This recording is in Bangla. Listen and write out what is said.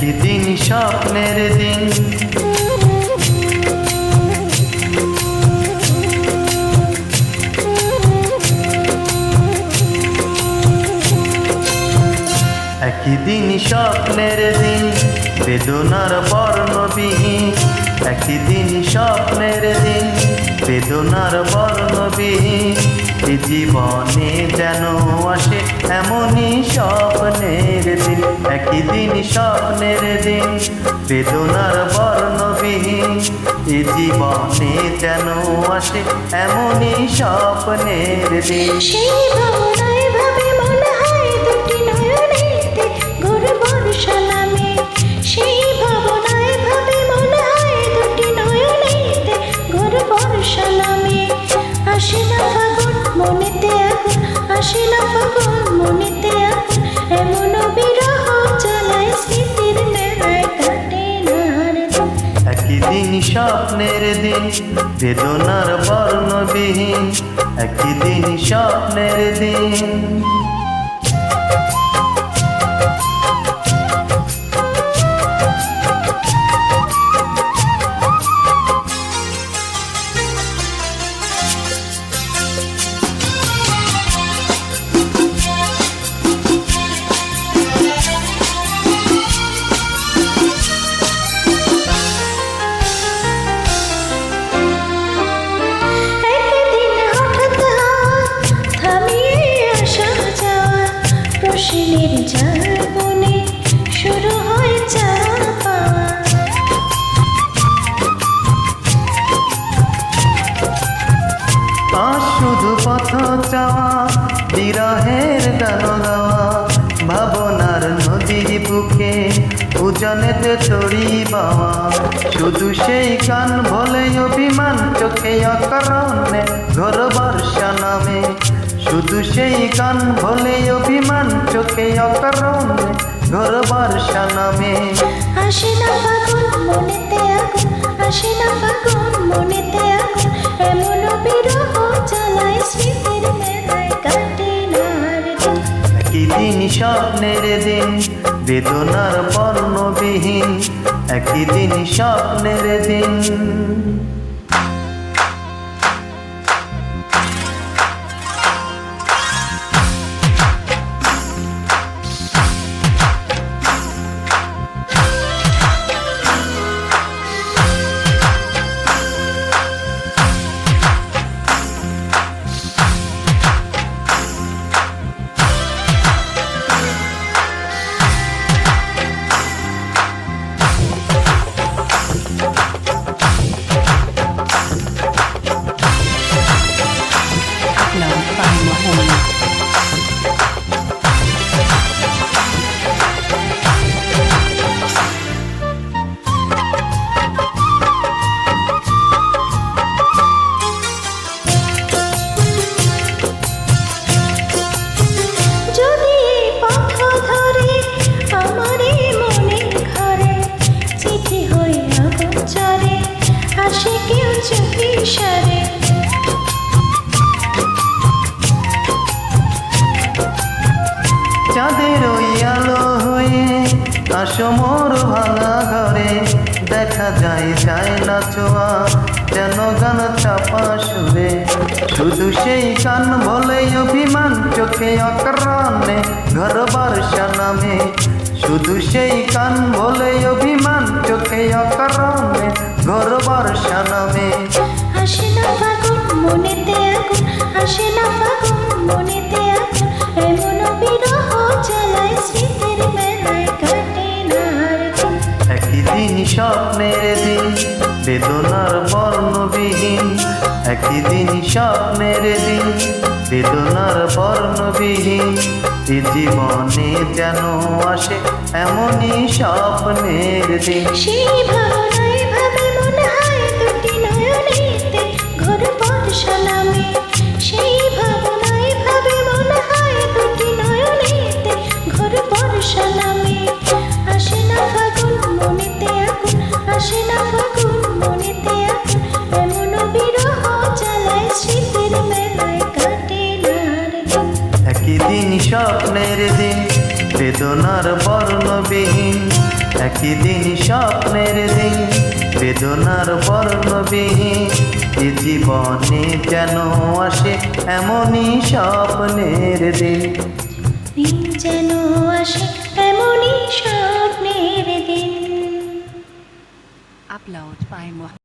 একই দিন স্বপ্নের দিন, একই দিন স্বপ্নের দিন, বেদনার বর্ণবিহীন। একই দিন স্বপ্নের দিন, বেদনার বর্ণবিহীন। এ জীবনে যেন আসে এমনই স্বপ্নের দিন। একই দিন স্বপ্নের দিন, বেদনার বর্ণবিহীন। এ জীবনে যেন আসে এমনই স্বপ্নের দিন। সেই ভাবনায় ভাবে মনে হয় দুটি নয়নেতে ঘোর বর্ষা নামে। সেই ভাবনায় ভাবে মনে হয় দুটি নয়নেতে ঘোর বর্ষা নামে। আসে না ফাগুন মনেতে আগুন, আসে না ফাগুন মনেতে আগুন। এমন বিরহ জ্বালায় স্মৃতির মেলায় কাটে না হরদম। একই দিন স্বপ্নের দিন, বেদনার বর্ণবিহীন। একই দিন স্বপ্নের দিন। প্রশ্নের জাগনে শুরু হয় চাপা। আর শুধু পথ চাওয়া, বিরহের গান গাওয়া। ভাবনার নদীর বুকে উজানেতে তড়ি বাওয়া। শুধু সেই গান বলে অভিমান চোখে অকারণে ঘোর বর্ষা নামে। শুধু সেই গান বলে অভিমান চোখে অকারণে ঘোর বর্ষা নামে। আসে না ফাগুন মনেতে আগুন, আসে না ফাগুন মনেতে আগুন। এমন বিরহ জ্বালায় স্মৃতির মেলায় কাটে না হরদম। একই দিন স্বপ্নের দিন, বেদনার বর্ণবিহীন। একই দিন স্বপ্নের দিন। চাঁদের ওই আলো হয়ে আসো মোর ভাঙা ঘরে। দেখা যায় যায় না ছোঁয়া, যেন গান চাপা সুরে। শুধু সেই গান বলে অভিমান চোখে অকারণে ঘর বর্ষা নামে। শুধু সেই গান বলে অভিমান চোখে অকারণে ঘর বর্ষা নামে। আসে না ফাগুন মনেতে আগুন, আসে না ফাগুন মনেতে আগুন। এমন বিরহ জ্বালায় স্মৃতির মেলায় কাটে না হরদম। একই দিন স্বপ্নের দিন, বেদনার বর্ণবিহীন। একই দিন স্বপ্নের দিন, বেদনার বর্ণবিহীন। এ জীবনে যেন আসে এমনই স্বপ্নের দিন। সেই ভাবনায় ভাবে মনে হয় দুটি নয়নেতে ঘোর বর্ষা নামে। সেই ভাবনায় ভাবে মনে হয় দুটি নয়নেতে ঘোর বর্ষা নামে। আসে না ফাগুন মনেতে আগুন, আসে না ফাগুন মনেতে আগুন। এমন বিরহ জ্বালায় স্মৃতির মেলায় কাটে না হরদম। একই দিন স্বপ্নের দিন, বেদনার বর্ণবিহীন একই দিন স্বপ্নের দিন, বেদনার বর্ণবিহীন এ জীবনে যেন আসে এমনই স্বপ্নের দিন। দিন যেন আসে এমনই স্বপ্নের দিন। Upload by Mohammed.